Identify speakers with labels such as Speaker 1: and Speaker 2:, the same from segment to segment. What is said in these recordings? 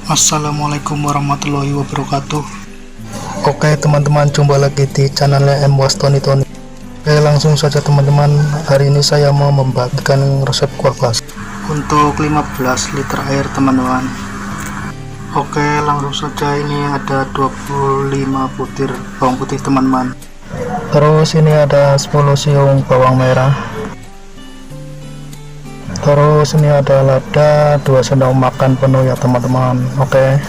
Speaker 1: Assalamualaikum warahmatullahi wabarakatuh. Oke teman-teman, jumpa lagi di channelnya MWAS Tony Tony. Oke, langsung saja teman-teman, hari ini saya mau membagikan resep kuah bakso untuk 15 liter air teman-teman. Oke, langsung saja, ini ada 25 butir bawang putih teman-teman. Terus ini ada 10 siung bawang merah. Terus ini ada lada 2 sendok makan penuh ya teman-teman. Oke.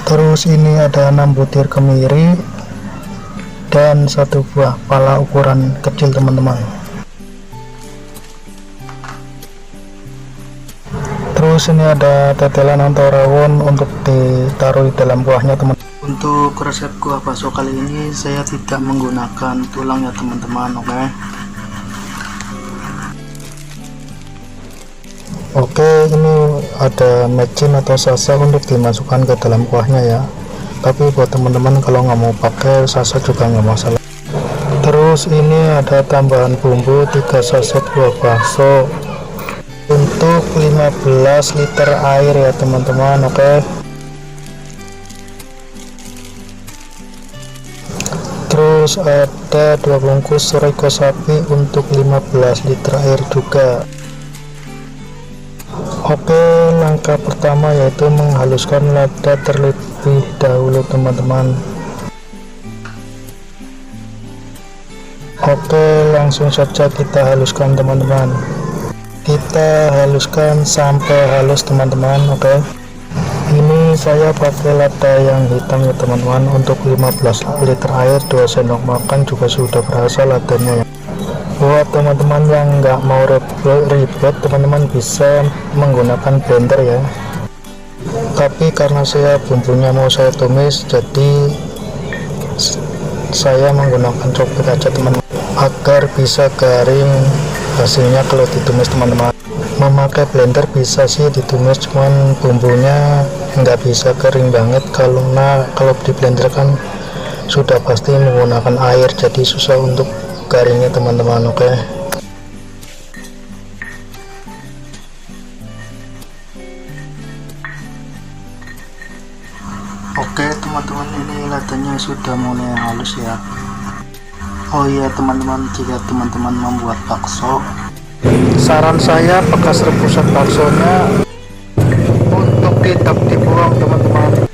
Speaker 1: Terus ini ada 6 butir kemiri dan 1 buah pala ukuran kecil teman-teman. Terus ini ada tetelan atau rawon untuk ditaruh di dalam kuahnya teman. Untuk resep kuah bakso kali ini saya tidak menggunakan tulang ya teman-teman. Oke, ini ada mecin atau sasa untuk dimasukkan ke dalam kuahnya ya. Tapi buat teman-teman kalau nggak mau pakai sasa juga nggak masalah. Terus ini ada tambahan bumbu 3 saset kuah bakso untuk 15 liter air ya teman-teman. Oke. Terus ada 2 bungkus rego sapi untuk 15 liter air juga. Oke, langkah pertama yaitu menghaluskan lada terlebih dahulu teman-teman. Oke, langsung saja kita haluskan teman-teman. Kita haluskan sampai halus teman-teman. Oke, ini saya pakai lada yang hitam ya teman-teman. Untuk 15 liter air 2 sendok makan juga sudah berasa ladanya ya. Buat teman-teman yang nggak mau ribet, teman-teman bisa menggunakan blender ya. Tapi karena saya bumbunya mau saya tumis, jadi saya menggunakan copet aja teman-teman, agar bisa garing hasilnya kalau ditumis teman-teman. Memakai blender bisa sih ditumis, cuman bumbunya nggak bisa kering banget karena kalau di blender kan sudah pasti menggunakan air, jadi susah untuk garingnya teman-teman. Oke. Oke teman-teman, ini ladanya sudah mulai halus ya. Oh iya teman-teman, jika teman-teman membuat bakso, saran saya bekas rebusan baksonya untuk tidak dibuang teman-teman.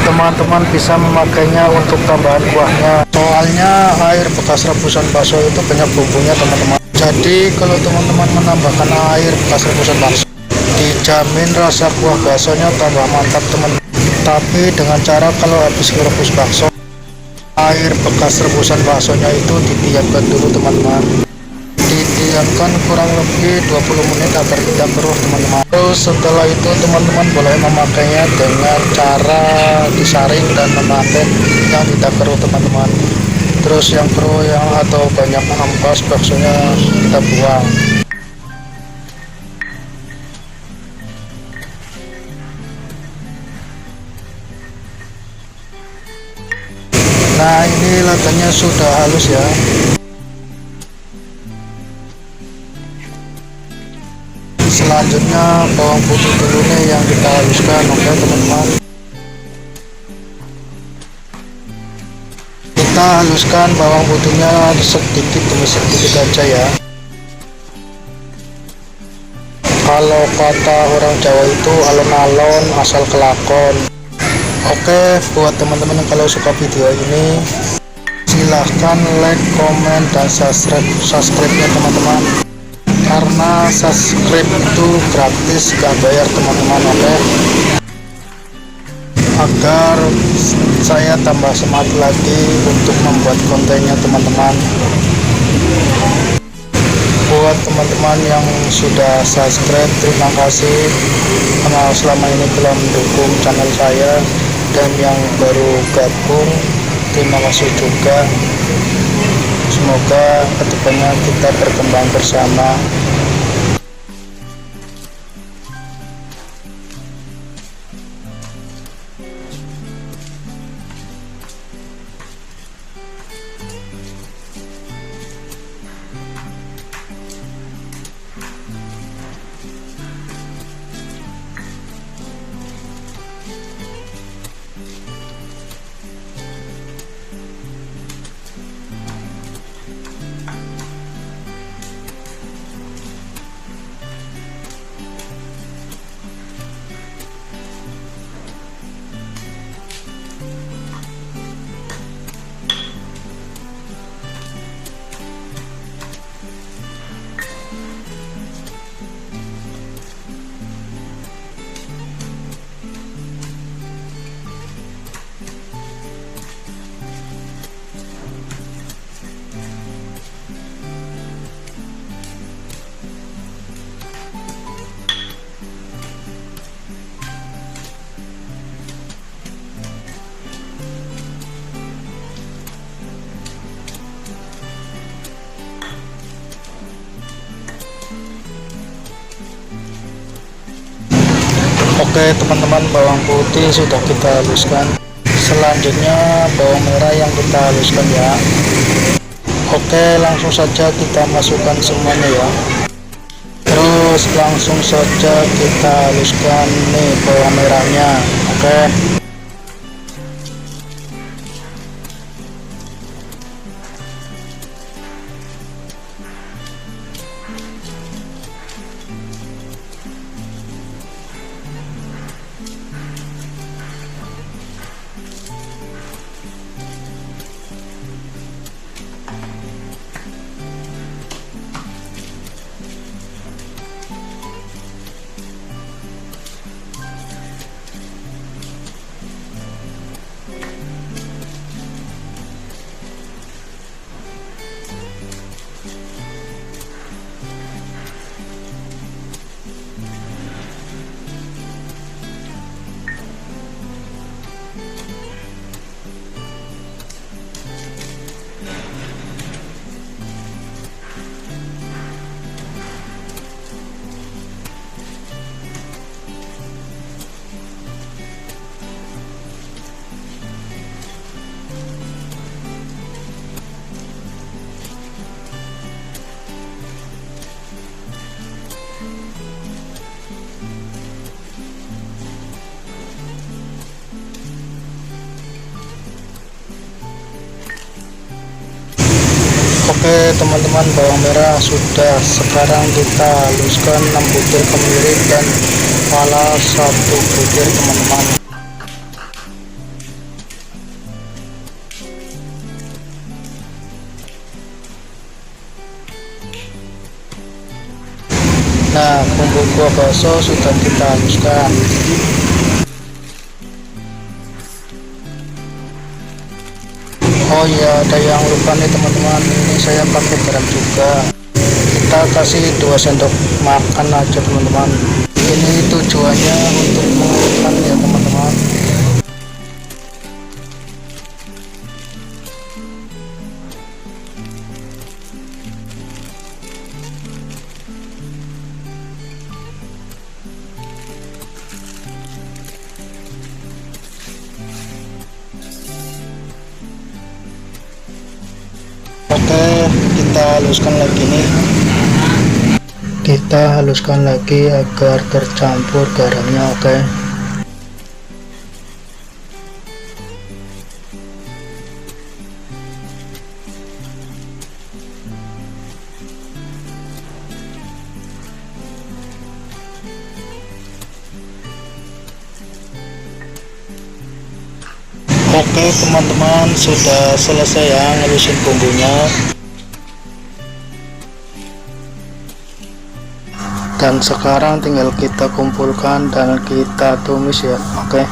Speaker 1: Teman-teman bisa memakainya untuk tambahan kuahnya, soalnya air bekas rebusan bakso itu banyak bumbunya teman-teman. Jadi kalau teman-teman menambahkan air bekas rebusan bakso, dijamin rasa kuah baksonya tambah mantap teman-teman. Tapi dengan cara kalau habis merebus bakso, air bekas rebusan baksonya itu didiamkan dulu teman-teman. Didiamkan kurang lebih 20 menit agar tidak keruh teman-teman. Terus setelah itu teman-teman boleh memakainya dengan cara disaring dan memakai yang tidak keruh teman-teman. Terus yang keruh yang atau banyak ampas baksonya kita buang. Nah, ini ladanya sudah halus ya. Selanjutnya bawang putih dulu nih yang kita haluskan. Oke teman-teman, kita haluskan bawang putihnya sedikit demi sedikit aja ya. Kalau kata orang Jawa itu alon-alon asal kelakon. Oke, buat teman-teman yang kalau suka video ini silahkan like, komen, dan subscribe-nya teman-teman, karena subscribe itu gratis, gak bayar teman-teman. Oke, agar saya tambah semangat lagi untuk membuat kontennya teman-teman. Buat teman-teman yang sudah subscribe, terima kasih karena selama ini telah mendukung channel saya, dan yang baru gabung terima kasih juga. Semoga kedepannya kita berkembang bersama. Oke teman-teman, bawang putih sudah kita haluskan. Selanjutnya bawang merah yang kita haluskan ya. Oke, langsung saja kita masukkan semuanya ya. Terus langsung saja kita haluskan nih bawang merahnya. Oke. Oke teman-teman, bawang merah sudah. Sekarang kita haluskan 6 butir kemiri dan pala 1 butir teman-teman. Nah, bumbu kuah bakso sudah kita haluskan. Oh iya, ada yang lupa nih teman-teman, ini saya pakai garam juga. Kita kasih 2 sendok makan aja teman-teman. Ini tujuannya untuk mengeluarkan ya teman-teman. Oke, kita haluskan lagi nih. Kita haluskan lagi agar tercampur garamnya. Oke. Oke teman-teman, sudah selesai ya ngelusin bumbunya. Dan sekarang tinggal kita kumpulkan dan kita tumis ya. Oke.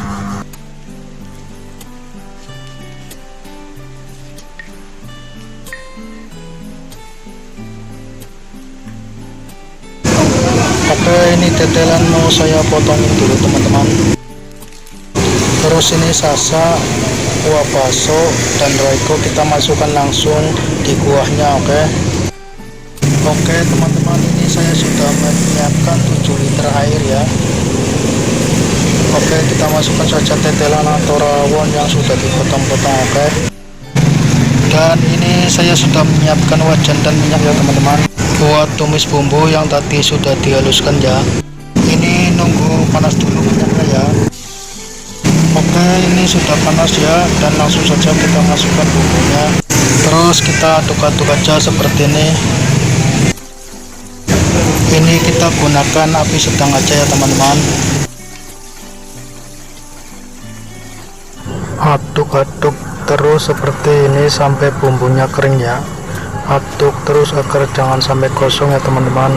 Speaker 1: Oke, ini tetelan mau saya potongin dulu teman-teman. Terus ini sasa, kuah bakso dan royco kita masukkan langsung di kuahnya. Oke teman-teman, ini saya sudah menyiapkan 7 liter air ya. Oke, kita masukkan saja tetelan atau rawon yang sudah dipotong-potong. Oke. Dan ini saya sudah menyiapkan wajan dan minyak ya teman-teman, buat tumis bumbu yang tadi sudah dihaluskan ya. Ini nunggu panas dulu minyaknya ya. Oke, ini sudah panas ya, dan langsung saja kita masukkan bumbunya. Terus kita aduk-aduk aja seperti ini. Ini kita gunakan api sedang aja ya teman-teman. Aduk-aduk terus seperti ini sampai bumbunya kering ya. Aduk terus agar jangan sampai gosong ya teman-teman.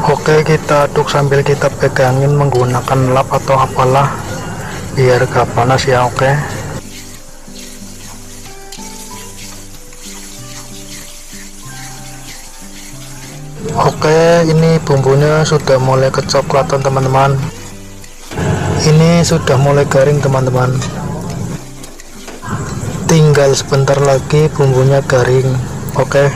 Speaker 1: Oke, kita aduk sambil kita pegangin menggunakan lap atau apalah biar gak panas ya. Oke, ini bumbunya sudah mulai kecoklatan teman-teman. Ini sudah mulai garing teman-teman. Tinggal sebentar lagi bumbunya garing. Oke.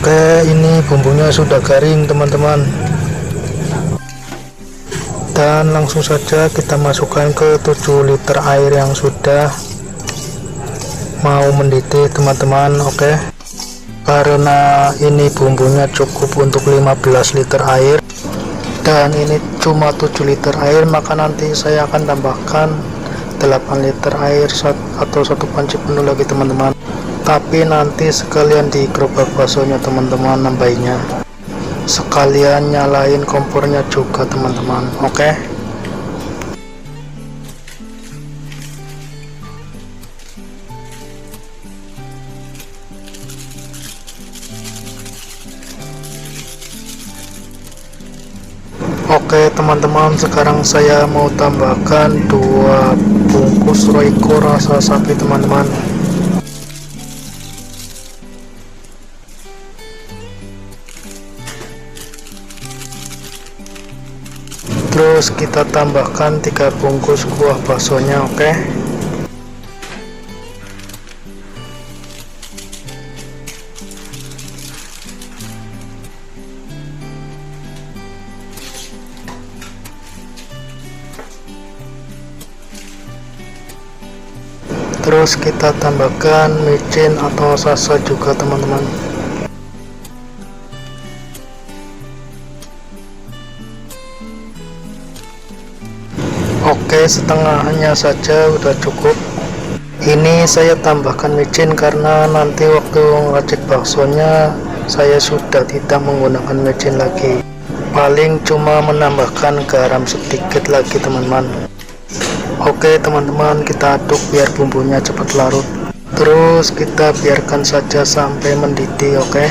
Speaker 1: Oke, ini bumbunya sudah garing teman-teman, dan langsung saja kita masukkan ke 7 liter air yang sudah mau mendidih teman-teman. Oke, karena ini bumbunya cukup untuk 15 liter air dan ini cuma 7 liter air, maka nanti saya akan tambahkan 8 liter air atau 1 panci penuh lagi teman-teman. Tapi nanti sekalian di gerobak baksonya teman-teman nambahinnya, sekalian nyalain kompornya juga teman-teman. Oke, oke teman-teman, sekarang saya mau tambahkan 2 bungkus Royco rasa sapi teman-teman. Terus kita tambahkan 3 bungkus kuah baksonya. Oke, terus kita tambahkan micin atau sasa juga teman-teman. Oke, setengahnya saja udah cukup. Ini saya tambahkan micin karena nanti waktu ngeracik baksonya saya sudah tidak menggunakan micin lagi, paling cuma menambahkan garam sedikit lagi teman-teman. Oke teman-teman, kita aduk biar bumbunya cepat larut, terus kita biarkan saja sampai mendidih. Oke,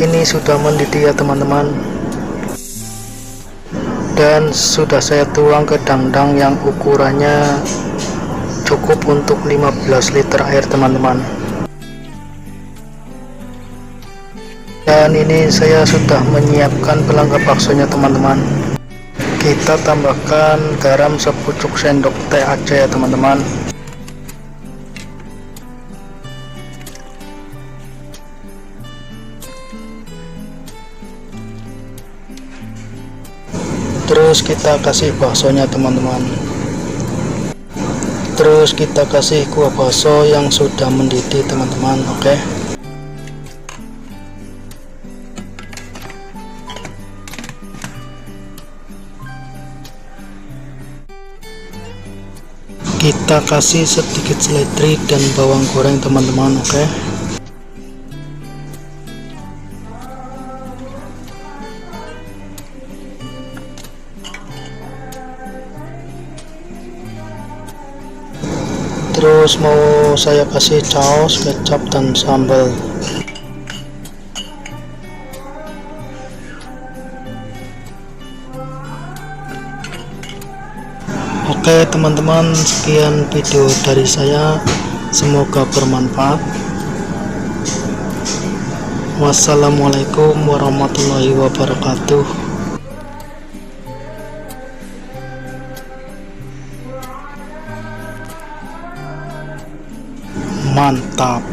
Speaker 1: ini sudah mendidih ya teman-teman, dan sudah saya tuang ke dandang yang ukurannya cukup untuk 15 liter air teman-teman. Dan ini saya sudah menyiapkan pelengkap baksonya teman-teman. Kita tambahkan garam sepucuk sendok teh aja ya teman-teman. Terus kita kasih baksonya teman-teman. Terus kita kasih kuah bakso yang sudah mendidih teman-teman. Oke, kita kasih sedikit seledri dan bawang goreng teman-teman. Oke, terus mau saya kasih saus, kecap, dan sambal. Oke teman-teman, sekian video dari saya, semoga bermanfaat. Wassalamualaikum warahmatullahi wabarakatuh. Mantap.